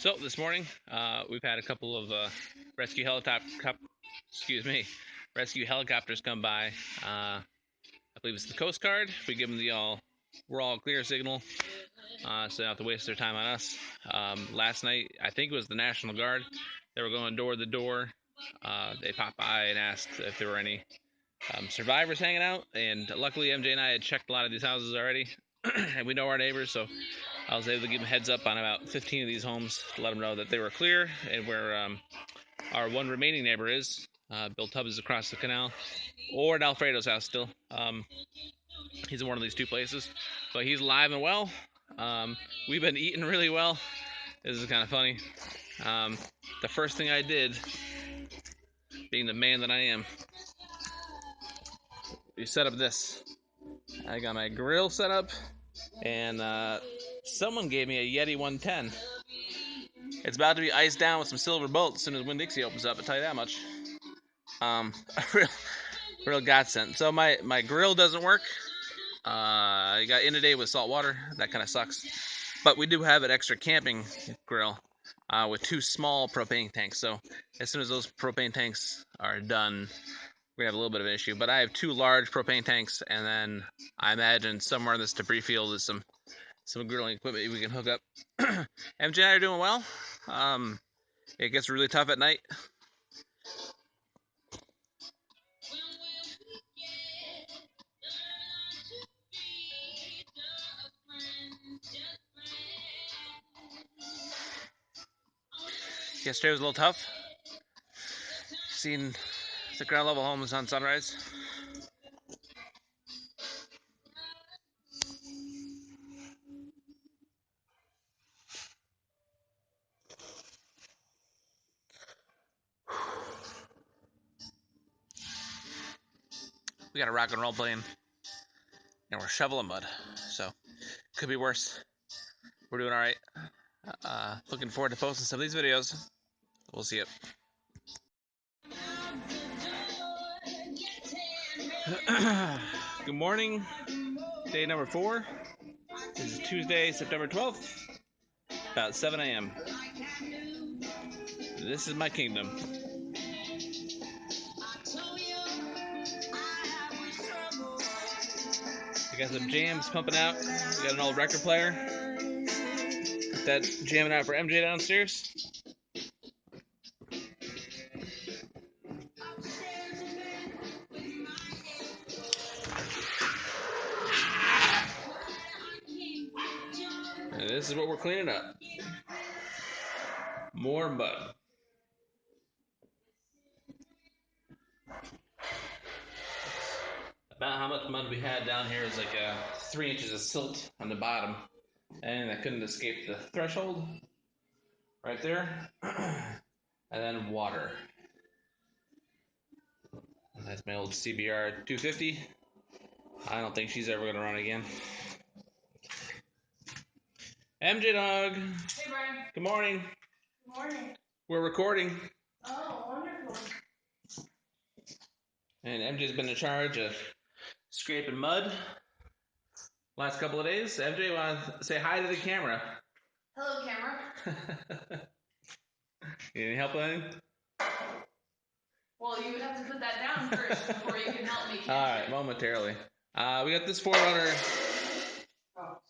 So this morning, we've had a couple of rescue helicopters come by. I believe it's the Coast Guard. We give them the we're all clear signal, so they don't have to waste their time on us. Last night, I think it was the National Guard. They were going door to door. They popped by and asked if there were any survivors hanging out, and luckily MJ and I had checked a lot of these houses already, and we know our neighbors, so I was able to give them a heads up on about 15 of these homes to let them know that they were clear and where our one remaining neighbor is. Bill Tubbs is across the canal, or at Alfredo's house still. He's in one of these two places, but he's alive and well. We've been eating really well. This is kind of funny. The first thing I did, being the man that I am, we set up this. I got my grill set up, and someone gave me a Yeti 110. It's about to be iced down with some silver bolts as soon as Winn-Dixie opens up, I'll tell you that much. A real godsend. So my grill doesn't work. I got inundated with salt water. That kind of sucks. But we do have an extra camping grill with two small propane tanks. So as soon as those propane tanks are done, we have a little bit of an issue. But I have two large propane tanks, and then I imagine somewhere in this debris field is some grilling equipment we can hook up. MJ and I are doing well. It gets really tough at night. Yesterday was a little tough. Seeing the ground level homes on sunrise. We got a rock and roll playing, and we're shoveling mud, so could be worse. We're doing all right. Looking forward to posting some of these videos. We'll see it. Good morning, day number 4. This is Tuesday, September 12th, about 7 a.m. This is my kingdom. We got some jams pumping out. We got an old record player. Got that jamming out for MJ downstairs. And this is what we're cleaning up. More mud. About how much mud we had down here is like 3 inches of silt on the bottom, and I couldn't escape the threshold right there. And then water. That's my old CBR 250. I don't think she's ever gonna run again. MJ dog. Hey Brian. Good morning. Good morning. We're recording. Oh, wonderful. And MJ's been in charge of scraping mud last couple of days. MJ, want to say hi to the camera? Hello, camera. You need help with anything? Well, you would have to put that down first before you can help me. Alright, momentarily. We got this 4Runner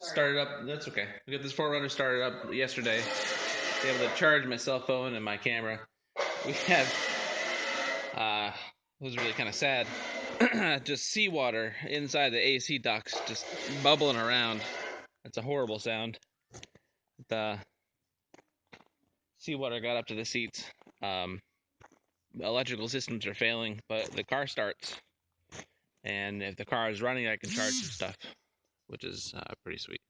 started up. That's okay. We got this 4Runner started up yesterday. To be able to charge my cell phone and my camera. We have, it was really kind of sad. Just seawater inside the AC ducts, just bubbling around. That's a horrible sound. The seawater got up to the seats. The electrical systems are failing, but the car starts. And if the car is running, I can charge some stuff, which is pretty sweet.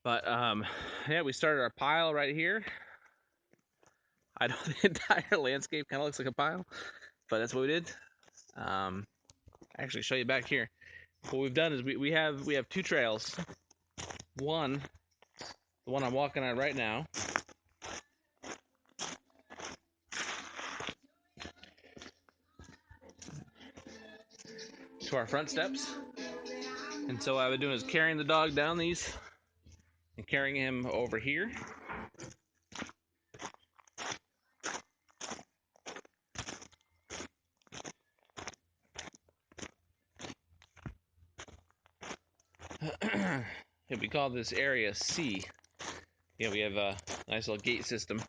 But yeah, we started our pile right here. I know the entire landscape kind of looks like a pile, but that's what we did. Actually show you back here. What we've done is we have 2 trails. One, the one I'm walking on right now, to our front steps. And so what I've been doing is carrying the dog down these and carrying him over here We call this area C. Yeah, we have a nice little gate system,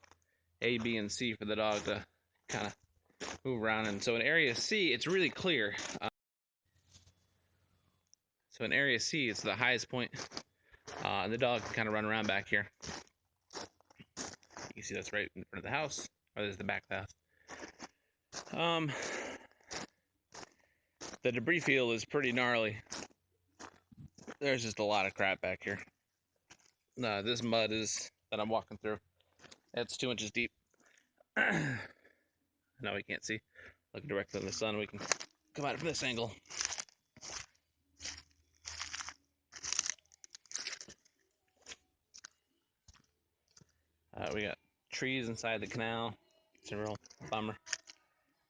A, B, and C for the dog to kind of move around. And so in area C, it's really clear. So in area C, it's the highest point, and the dog can kind of run around back here. You can see that's right in front of the house, or there's the back of the house. The debris field is pretty gnarly. There's just a lot of crap back here. This mud that I'm walking through, it's 2 inches deep. Now we can't see. Look directly in the sun. We can come at it from this angle. We got trees inside the canal. It's a real bummer.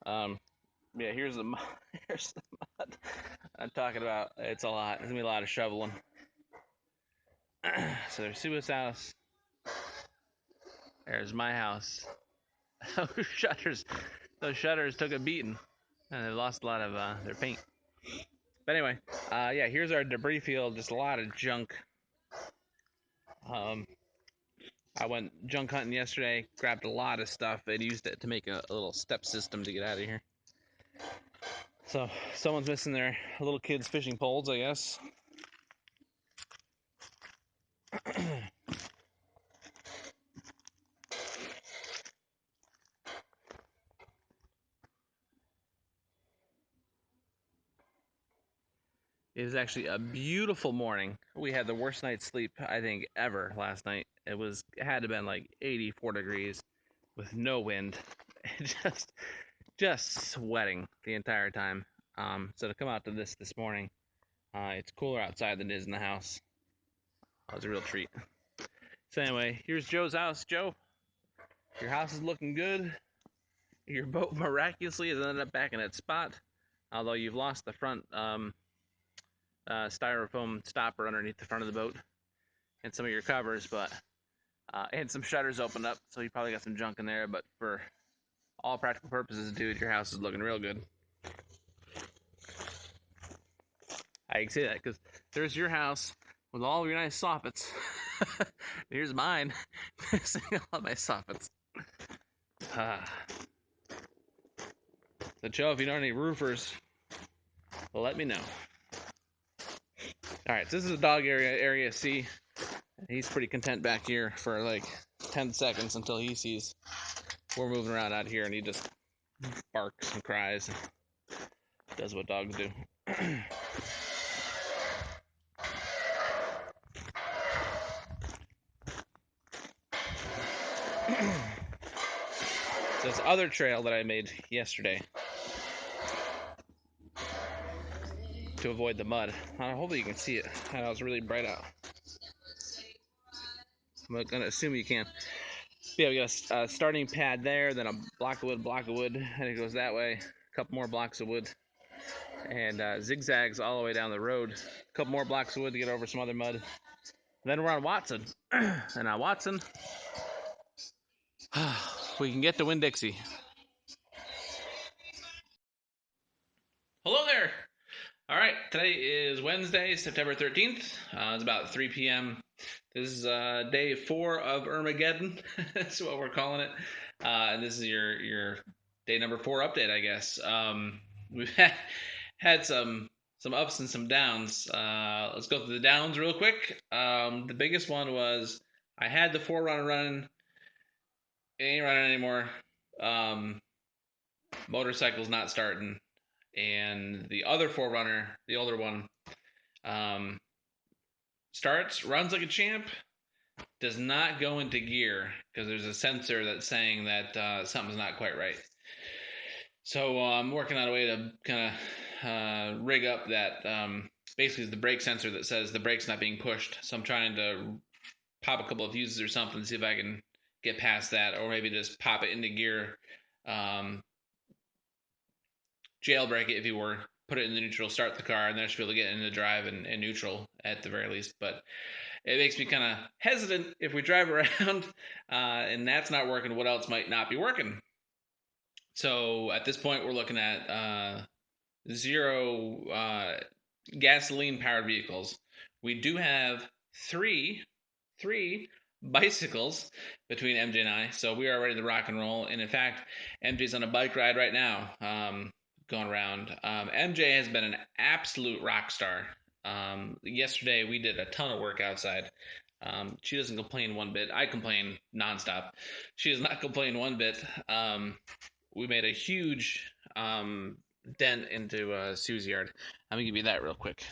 Yeah, here's the mud. Here's the mud I'm talking about. It's a lot. There's gonna be a lot of shoveling. So there's Sue's house. There's my house. Those shutters took a beating, and they lost a lot of their paint. But anyway, yeah, here's our debris field. Just a lot of junk. I went junk hunting yesterday, grabbed a lot of stuff, and used it to make a little step system to get out of here. So someone's missing their little kids' fishing poles, I guess. It was actually a beautiful morning. We had the worst night's sleep, I think, ever last night. It had to have been like 84 degrees with no wind. Just sweating the entire time. So to come out to this morning, it's cooler outside than it is in the house. That was a real treat. So anyway, here's Joe's house. Joe, your house is looking good. Your boat miraculously has ended up back in its spot, although you've lost the front styrofoam stopper underneath the front of the boat and some of your covers, but and some shutters opened up, so you probably got some junk in there. But for all practical purposes, dude, your house is looking real good. I can say that because there's your house with all of your nice soffits. Here's mine missing all my soffits. So Joe, if you know any roofers, let me know. All right, so this is the dog area C. He's pretty content back here for like 10 seconds until he sees we're moving around out here, and he just barks and cries and does what dogs do. So this other trail that I made yesterday to avoid the mud. Hopefully you can see it. I know it's really bright out. I'm gonna assume you can. Yeah, we got a starting pad there, then a block of wood, and it goes that way. A couple more blocks of wood, and zigzags all the way down the road. A couple more blocks of wood to get over some other mud. Then we're on Watson, and on Watson, we can get to Winn-Dixie. Hello there. All right, today is Wednesday, September 13th. It's about 3 p.m. This is day 4 of Irmageddon. That's what we're calling it. And this is your day number 4 update, I guess. We've had some ups and some downs. Let's go through the downs real quick. The biggest one was I had the 4Runner running. It ain't running anymore. Motorcycle's not starting. And the other 4Runner, the older one, runs like a champ, does not go into gear because there's a sensor that's saying that something's not quite right. So I'm working on a way to kind of rig up that. Basically, the brake sensor that says the brake's not being pushed. So I'm trying to pop a couple of fuses or something to see if I can get past that, or maybe just pop it into gear. Jailbreak it, if you were, put it in the neutral, start the car, and then I should be able to get into drive and neutral at the very least. But it makes me kind of hesitant if we drive around and that's not working, what else might not be working? So at this point, we're looking at zero gasoline-powered vehicles. we do have three bicycles between MJ and I, so we are ready to rock and roll. And in fact, MJ's on a bike ride right now, going around. MJ has been an absolute rock star. Yesterday we did a ton of work outside. She doesn't complain one bit. I complain nonstop. She does not complain one bit. We made a huge dent into Sue's yard. I'm gonna give you that real quick.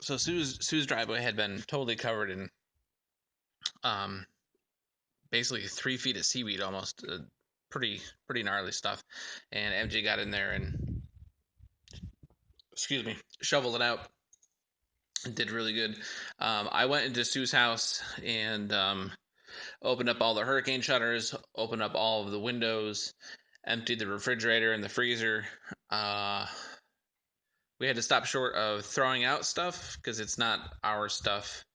So Sue's driveway had been totally covered in um, basically 3 feet of seaweed, almost pretty gnarly stuff. And MJ got in there and, excuse me, shoveled it out. It did really good. I went into Sue's house and opened up all the hurricane shutters, opened up all of the windows, emptied the refrigerator and the freezer. We had to stop short of throwing out stuff because it's not our stuff.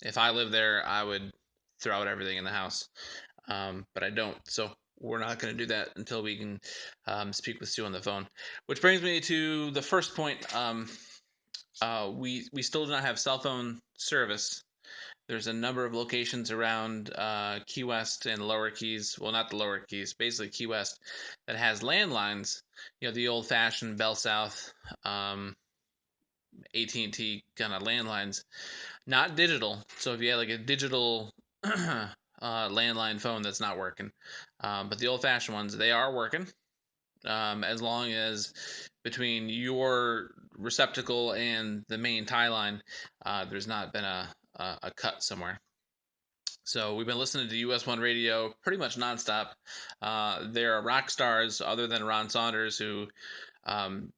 If I lived there, I would throw out everything in the house, but I don't. So we're not going to do that until we can speak with Sue on the phone. Which brings me to the first point. We still do not have cell phone service. There's a number of locations around Key West and Lower Keys. Well, not the Lower Keys, basically Key West, that has landlines. You know, the old-fashioned Bell South, AT&T kind of landlines, not digital. So if you had like a digital landline phone that's not working, but the old-fashioned ones, they are working. As long as between your receptacle and the main tie line, there's not been a cut somewhere. So we've been listening to US One Radio pretty much nonstop. There are rock stars other than Ron Saunders who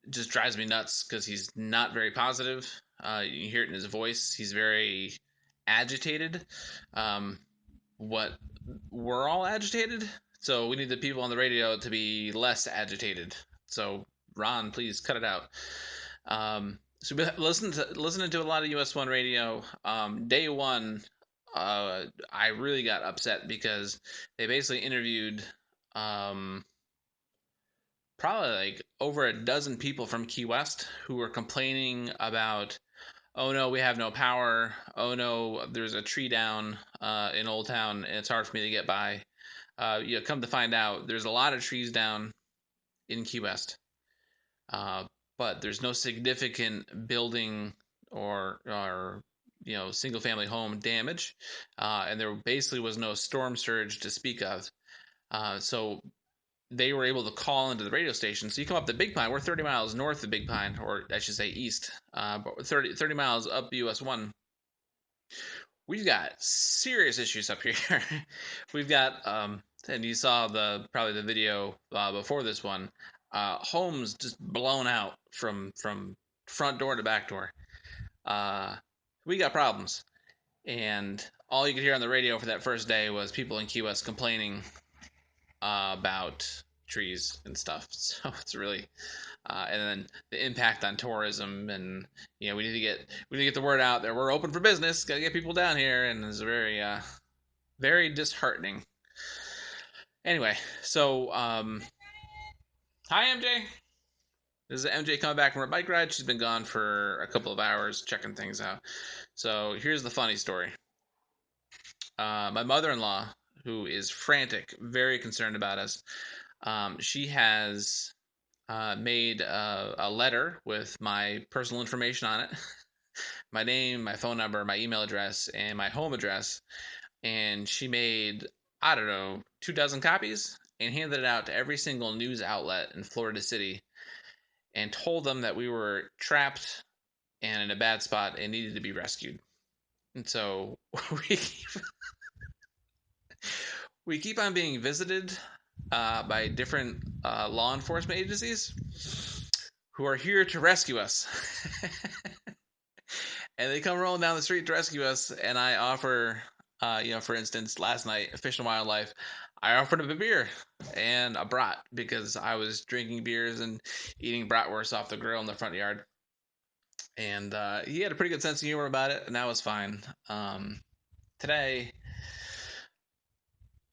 just drives me nuts because he's not very positive. You hear it in his voice. He's very agitated. What we're all agitated, so we need the people on the radio to be less agitated. So Ron, please cut it out. So we've been listening to a lot of US One Radio. Day one, I really got upset because they basically interviewed probably like over a dozen people from Key West who were complaining about, oh no, we have no power. Oh no, there's a tree down in Old Town and it's hard for me to get by. Come to find out, there's a lot of trees down in Key West, but there's no significant building or single family home damage, and there basically was no storm surge to speak of. So they were able to call into the radio station. So you come up to Big Pine. We're 30 miles north of Big Pine, or I should say east, but 30 miles up US 1. We've got serious issues up here. We've got, and you saw probably the video before this one, homes just blown out from front door to back door. We got problems. And all you could hear on the radio for that first day was people in Key West complaining about trees and stuff. So it's really, and then the impact on tourism, and we need to get the word out there. We're open for business. Got to get people down here, and it's very, very disheartening. Anyway, so hi MJ. This is MJ coming back from her bike ride. She's been gone for a couple of hours checking things out. So here's the funny story. My mother-in-law, who is frantic, very concerned about us, she has made a letter with my personal information on it, my name, my phone number, my email address, and my home address. And she made, I don't know, 24 copies and handed it out to every single news outlet in Florida City and told them that we were trapped and in a bad spot and needed to be rescued. And so we keep on being visited by different law enforcement agencies who are here to rescue us. And they come rolling down the street to rescue us, and I offer, for instance, last night, Fish and Wildlife, I offered him a beer and a brat because I was drinking beers and eating bratwurst off the grill in the front yard. And he had a pretty good sense of humor about it, and that was fine. Today,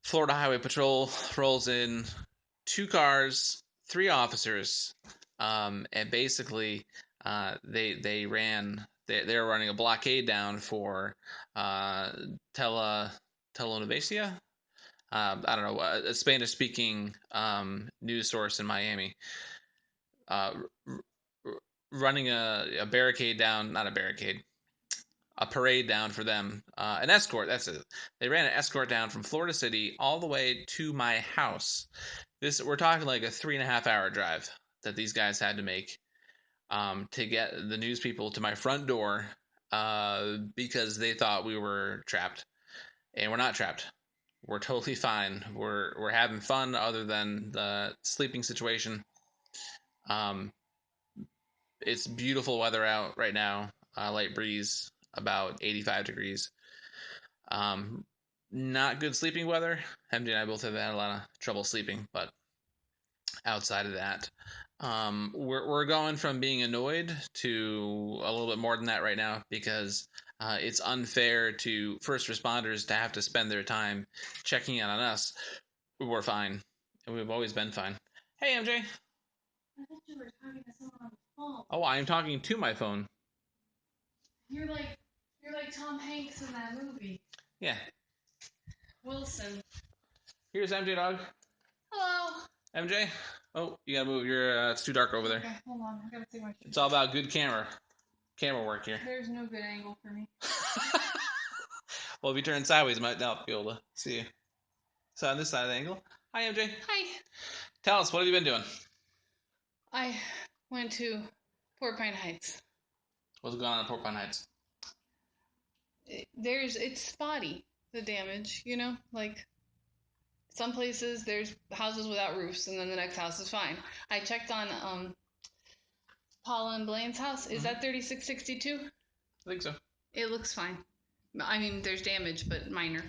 Florida Highway Patrol rolls in, 2 cars, 3 officers. and basically they were running a blockade down for Telenovecia. I don't know, a Spanish-speaking news source in Miami, uh, running a barricade down, not a barricade, a parade down for them, an escort. That's it. They ran an escort down from Florida City all the way to my house. We're talking like a 3.5 hour drive that these guys had to make to get the news people to my front door because they thought we were trapped, and we're not trapped. We're totally fine. We're having fun, other than the sleeping situation. Um, it's beautiful weather out right now. Light breeze, about 85 degrees. Um, Not good sleeping weather. MJ and I both have had a lot of trouble sleeping, but outside of that, we're going from being annoyed to a little bit more than that right now, because it's unfair to first responders to have to spend their time checking in on us. We're fine, and we've always been fine. Hey, MJ. I thought you were talking to someone on the phone. Oh, I am talking to my phone. You're like Tom Hanks in that movie. Yeah. Wilson. Here's MJ, dog. Hello. MJ. Oh, you gotta move your. It's too dark over there. Okay, hold on. I gotta take my. It's all about good camera work here. There's no good angle for me. Well, if you turn sideways, might not be able to see you. So on this side of the angle. Hi, MJ. Hi. Tell us, what have you been doing? I went to Port Pine Heights. What's going on in Port Pine Heights? It's spotty, the damage, like some places there's houses without roofs and then the next house is fine. I checked on Paula and Blaine's house. Is that 3662? I think so. It looks fine. I mean, there's damage, but minor.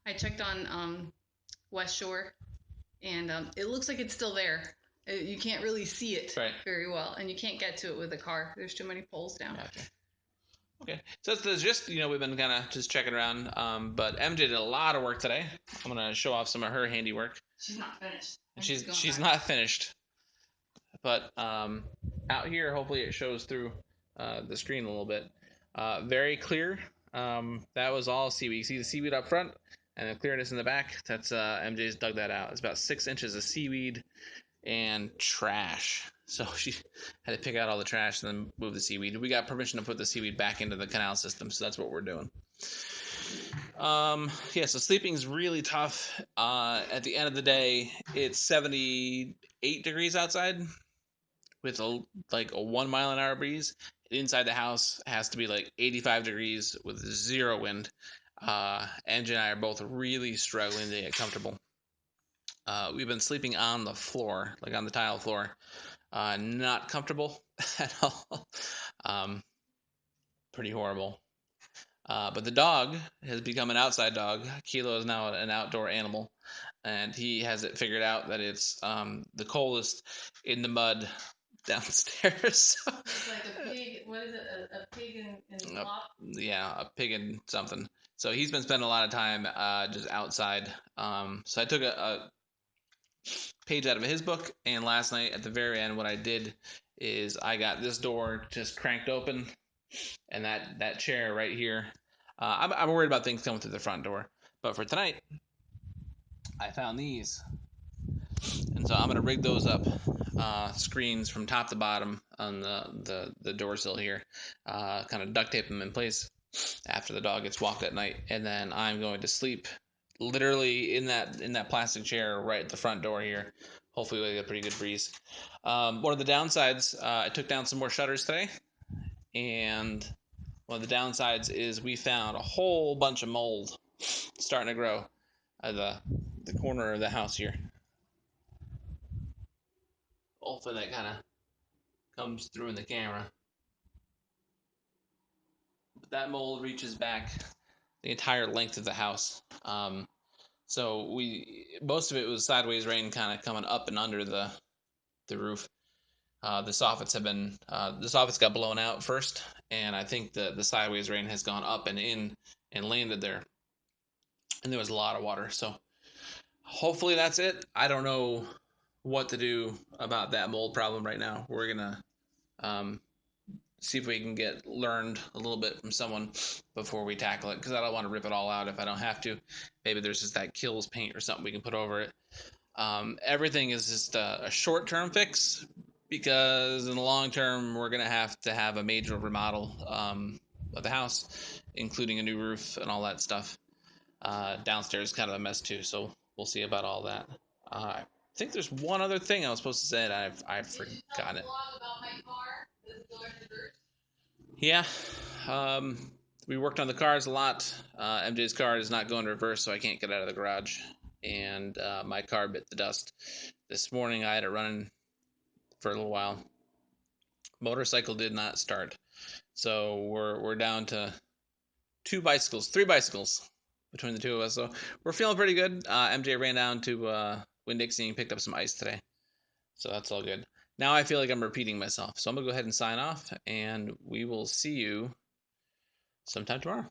I checked on West Shore, and it looks like it's still there. You can't really see it very well, and you can't get to it with a car. There's too many poles down. Gotcha. Okay, so that's just, we've been kind of just checking around, but MJ did a lot of work today. I'm going to show off some of her handiwork. She's not finished. She's not finished, but out here, hopefully it shows through the screen a little bit. Very clear. That was all seaweed. You see the seaweed up front and the clearness in the back. That's MJ's dug that out. It's about 6 inches of seaweed and trash. So she had to pick out all the trash and then move the seaweed. We got permission to put the seaweed back into the canal system, so that's what we're doing. Yeah, so sleeping's really tough. At the end of the day, it's 78 degrees outside with a 1 mile an hour breeze. Inside the house has to be like 85 degrees with 0 wind. MJ and I are both really struggling to get comfortable. We've been sleeping on the floor, like on the tile floor. Not comfortable at all. Pretty horrible. But the dog has become an outside dog. Kilo is now an outdoor animal, and he has it figured out that it's the coldest in the mud downstairs. It's like a pig. What is it? A pig in slop? Yeah, a pig in something. So he's been spending a lot of time just outside. So I took a page out of his book, and last night at the very end, what I did is I got this door just cranked open, and that chair right here. I'm worried about things coming through the front door, but for tonight, I found these, and so I'm gonna rig those up, screens from top to bottom on the door sill here, kind of duct tape them in place after the dog gets walked at night, and then I'm going to sleep literally in that plastic chair right at the front door here. Hopefully we'll get a pretty good breeze. One of the downsides, I took down some more shutters today, and one of the downsides is we found a whole bunch of mold starting to grow at the corner of the house here. Hopefully that kind of comes through in the camera. But that mold reaches back the entire length of the house. So most of it was sideways rain kind of coming up and under the roof. The soffits got blown out first, and I think the sideways rain has gone up and in and landed there, and there was a lot of water. So hopefully that's it. I don't know what to do about that mold problem right now. We're gonna see if we can get learned a little bit from someone before we tackle it, because I don't want to rip it all out if I don't have to. Maybe there's just that kills paint or something we can put over it. Everything is just a short-term fix, because in the long term we're gonna have to have a major remodel of the house, including a new roof and all that stuff. Downstairs is kind of a mess too, so we'll see about all that. I think there's one other thing I was supposed to say, and I've forgotten it. Yeah, um, we worked on the cars a lot. MJ's car is not going reverse, so I can't get out of the garage, and my car bit the dust. This morning I had it running for a little while. Motorcycle did not start, so we're down to three bicycles between the two of us. So we're feeling pretty good. MJ ran down to Winn-Dixie and picked up some ice today, so that's all good. Now I feel like I'm repeating myself, so I'm gonna go ahead and sign off, and we will see you sometime tomorrow.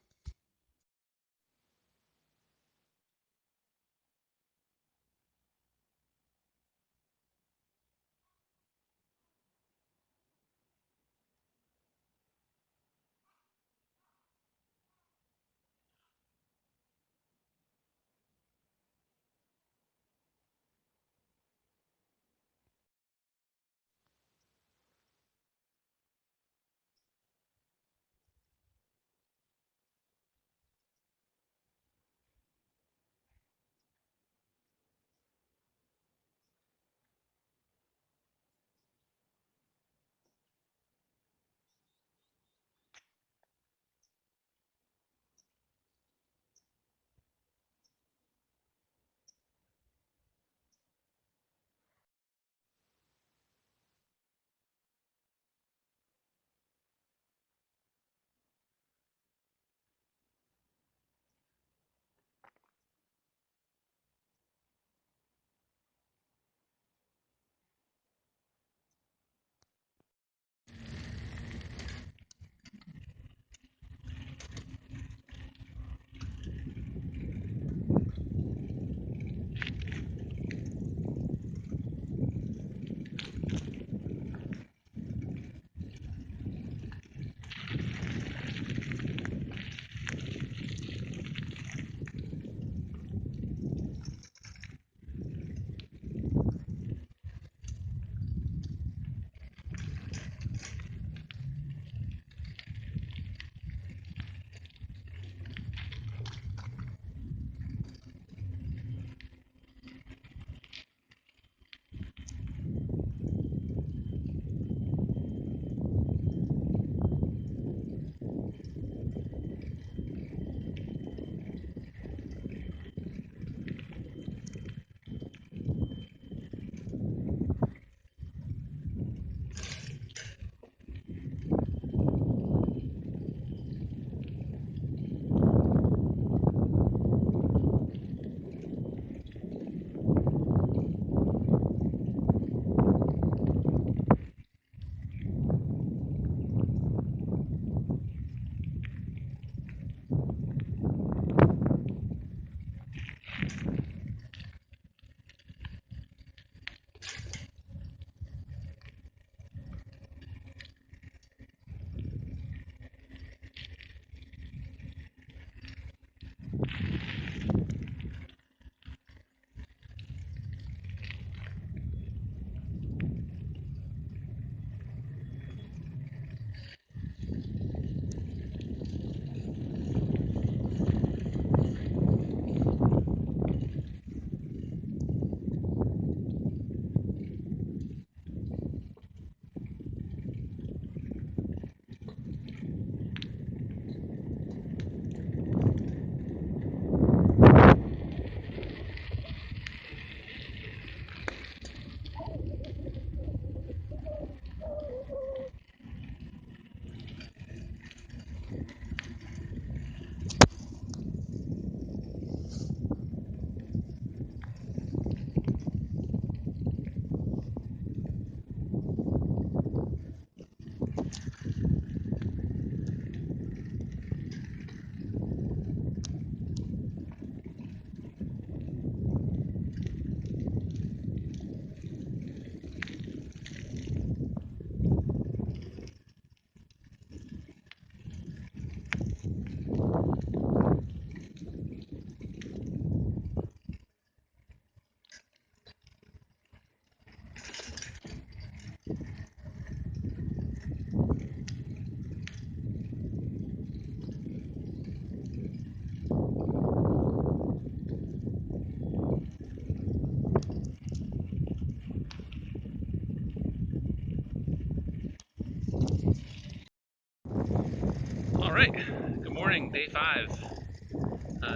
right, good morning, day 5.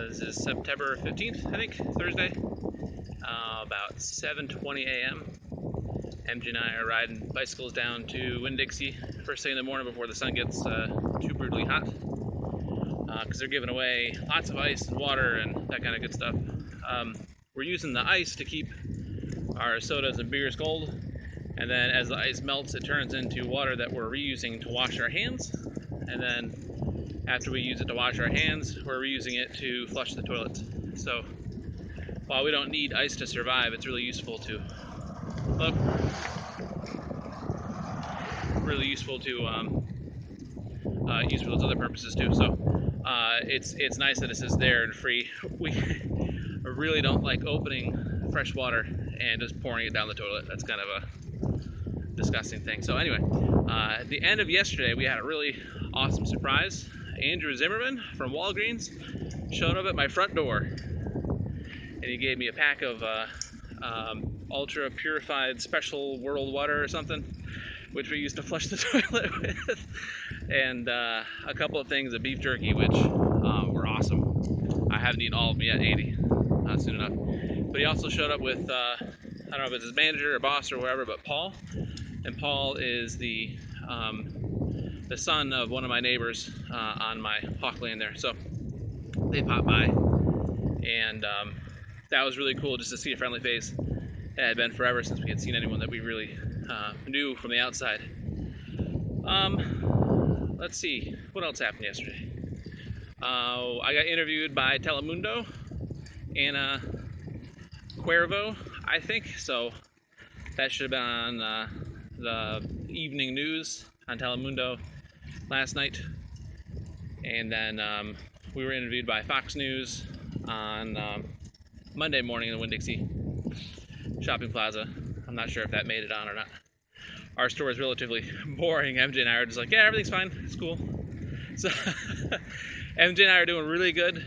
This is September 15th, I think, Thursday. About 7:20 a.m. MJ and I are riding bicycles down to Winn-Dixie first thing in the morning before the sun gets too brutally hot. Because they're giving away lots of ice and water and that kind of good stuff. We're using the ice to keep our sodas and beers cold, and then as the ice melts, it turns into water that we're reusing to wash our hands, and then after we use it to wash our hands, we're reusing it to flush the toilets. So while we don't need ice to survive, it's really useful to use for those other purposes too. So it's nice that it says there and free. We really don't like opening fresh water and just pouring it down the toilet. That's kind of a disgusting thing. So anyway, at the end of yesterday, we had a really awesome surprise. Andrew Zimmerman from Walgreens showed up at my front door, and he gave me a pack of ultra purified special world water or something, which we used to flush the toilet with, and a couple of things of beef jerky, which were awesome. I haven't eaten all of them yet, Andy, not soon enough. But he also showed up with, I don't know if it's his manager or boss or whatever, but Paul. And Paul is the son of one of my neighbors on my hawk land there. So they popped by, and that was really cool just to see a friendly face. It had been forever since we had seen anyone that we really knew from the outside. Let's see, what else happened yesterday? I got interviewed by Telemundo, Anna Cuervo, I think. So that should have been on the evening news on Telemundo last night. And then we were interviewed by Fox News on Monday morning in the Winn-Dixie shopping plaza. I'm not sure if that made it on or not. Our store is relatively boring. MJ and I are just like, yeah, everything's fine, it's cool. So MJ and I are doing really good,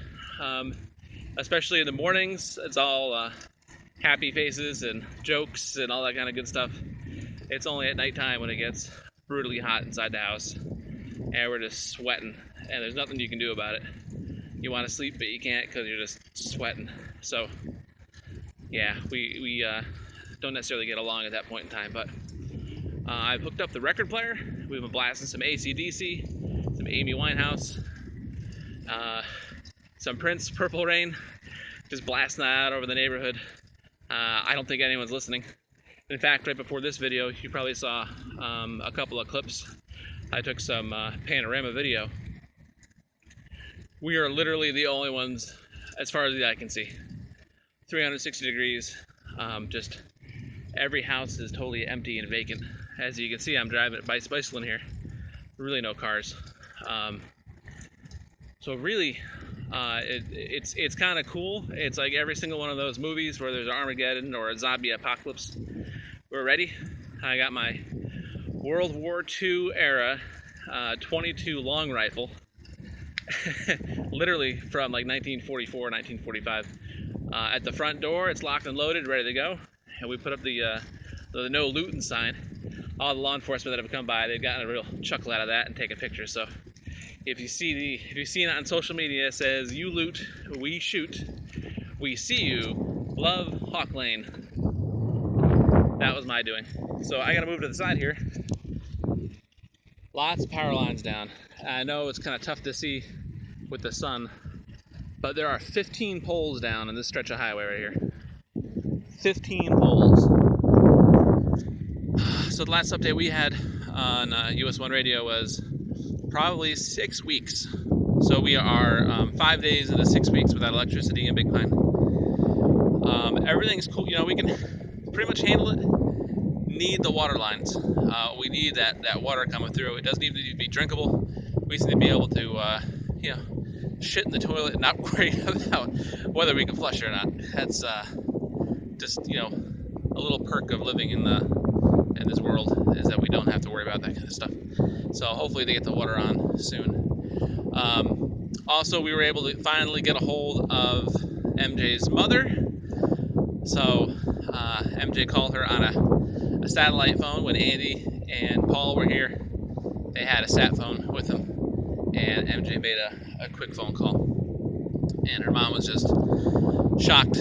especially in the mornings. It's all happy faces and jokes and all that kind of good stuff. It's only at nighttime when it gets brutally hot inside the house, and we're just sweating, and there's nothing you can do about it. You want to sleep, but you can't because you're just sweating. So yeah, we don't necessarily get along at that point in time, but I've hooked up the record player. We've been blasting some AC/DC, some Amy Winehouse, some Prince, Purple Rain, just blasting that out over the neighborhood. I don't think anyone's listening. In fact, right before this video, you probably saw a couple of clips. I took some panorama video. We are literally the only ones, as far as the eye can see. 360 degrees, just every house is totally empty and vacant. As you can see, I'm driving bicycling here. Really no cars. So really, it's kind of cool. It's like every single one of those movies where there's an Armageddon or a zombie apocalypse. We're ready. I got my World War II era 22 long rifle, literally from like 1944, 1945. At the front door, it's locked and loaded, ready to go. And we put up the no looting sign. All the law enforcement that have come by, they've gotten a real chuckle out of that and taken pictures. So if you see it on social media, it says, "You loot, we shoot. We see you. Love Hawk Lane." That was my doing. So I gotta move to the side here. Lots of power lines down. I know it's kind of tough to see with the sun, but there are 15 poles down in this stretch of highway right here. 15 poles. So the last update we had on US 1 radio was probably 6 weeks. So we are 5 days into 6 weeks without electricity in Big Pine. Everything's cool. You know, we can pretty much handle it. Need the water lines. We need that water coming through. It doesn't even need to be drinkable. We just need to be able to, you know, shit in the toilet and not worry about whether we can flush it or not. That's just, you know, a little perk of living in this world, is that we don't have to worry about that kind of stuff. So hopefully they get the water on soon. Also, we were able to finally get a hold of MJ's mother. So MJ called her on a satellite phone when Andy and Paul were here. They had a sat phone with them, and MJ made a quick phone call, and her mom was just shocked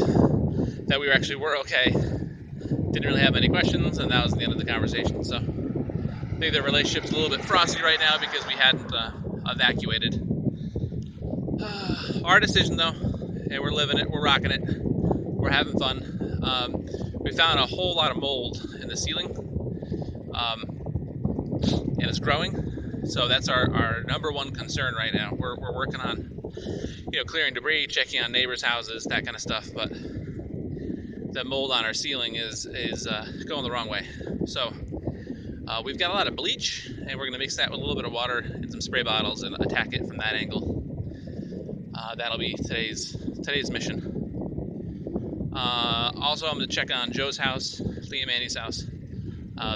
that we actually were okay. Didn't really have any questions, and that was the end of the conversation. So I think their relationship's a little bit frosty right now because we hadn't evacuated. Our decision though, and we're living it, we're rocking it, we're having fun. We found a whole lot of mold in the ceiling, and it's growing. So that's our number one concern right now. We're working on, clearing debris, checking on neighbors' houses, that kind of stuff. But the mold on our ceiling is going the wrong way. So we've got a lot of bleach, and we're going to mix that with a little bit of water and some spray bottles and attack it from that angle. That'll be today's mission. Also, I'm going to check on Joe's house, Lee and Manny's house,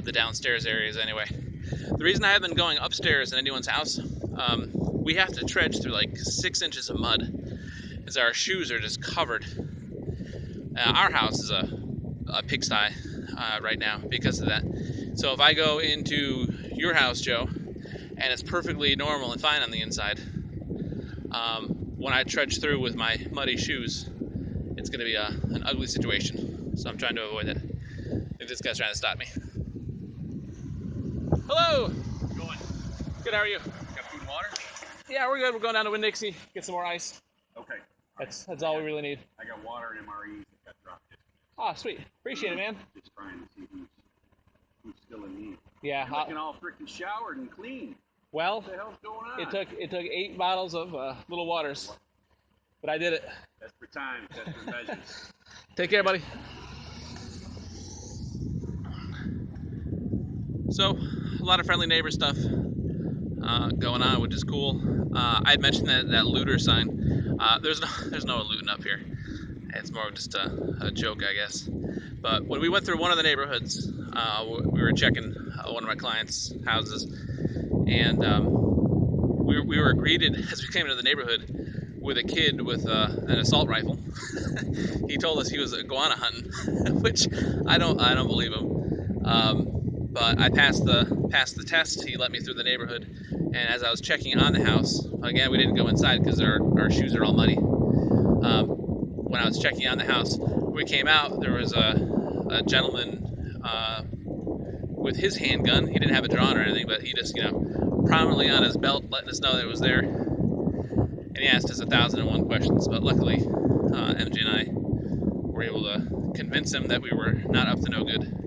the downstairs areas anyway. The reason I haven't been going upstairs in anyone's house, we have to trudge through like 6 inches of mud, as our shoes are just covered. Our house is a pigsty right now because of that. So if I go into your house, Joe, and it's perfectly normal and fine on the inside, when I trudge through with my muddy shoes, it's going to be an ugly situation. So I'm trying to avoid that. If this guy's trying to stop me. Hello. How's it going? Good. How are you? Got food and water? Yeah, we're good. We're going down to Winn-Dixie, get some more ice. Okay. That's all we really need. I got water and MREs that got dropped yesterday. Ah, sweet. Appreciate it, man. Just trying to see who's still in need. Yeah. You're looking all freaking showered and clean. Well, What the hell's going on? it took 8 bottles of little waters, but I did it. That's for time. That's for measures. Take care, buddy. So, a lot of friendly neighbor stuff going on, which is cool. I had mentioned that looter sign. There's no looting up here. It's more of just a joke, I guess. But when we went through one of the neighborhoods, we were checking one of my clients' houses, and we were greeted as we came into the neighborhood with a kid with an assault rifle. He told us he was iguana hunting, which I don't believe him. But I passed the test. He let me through the neighborhood, and as I was checking on the house, again, we didn't go inside because our shoes are all muddy. When I was checking on the house, when we came out, there was a gentleman with his handgun. He didn't have it drawn or anything, but he just, prominently on his belt, letting us know that it was there. And he asked us 1,001 questions, but luckily, MJ and I were able to convince him that we were not up to no good.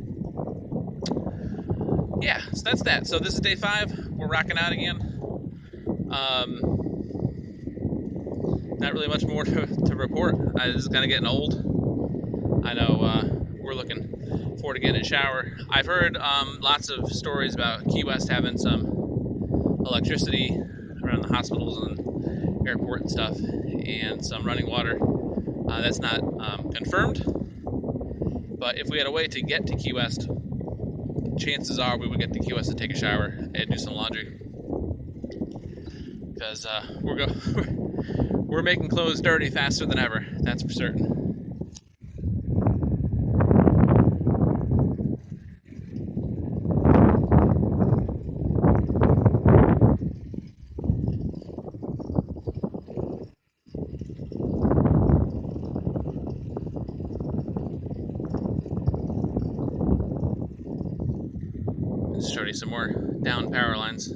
Yeah, so that's that. So this is day 5. We're rocking out again. Not really much more to report. This is kind of getting old. I know we're looking forward to getting a shower. I've heard lots of stories about Key West having some electricity around the hospitals and airport and stuff, and some running water. That's not confirmed, but if we had a way to get to Key West, chances are we would get to Key West to take a shower and do some laundry, because we're making clothes dirty faster than ever, that's for certain. Just showed you some more down power lines.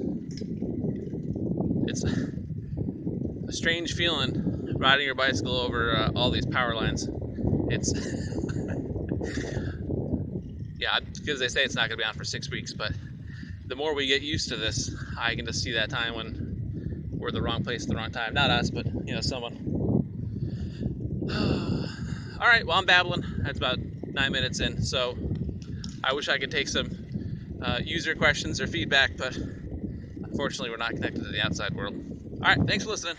It's a strange feeling riding your bicycle over all these power lines. It's yeah, because they say it's not going to be on for 6 weeks, but the more we get used to this, I can just see that time when we're at the wrong place at the wrong time. Not us, but someone. All right, well, I'm babbling. That's about 9 minutes in, so I wish I could take some user questions or feedback, but unfortunately we're not connected to the outside world. All right, thanks for listening.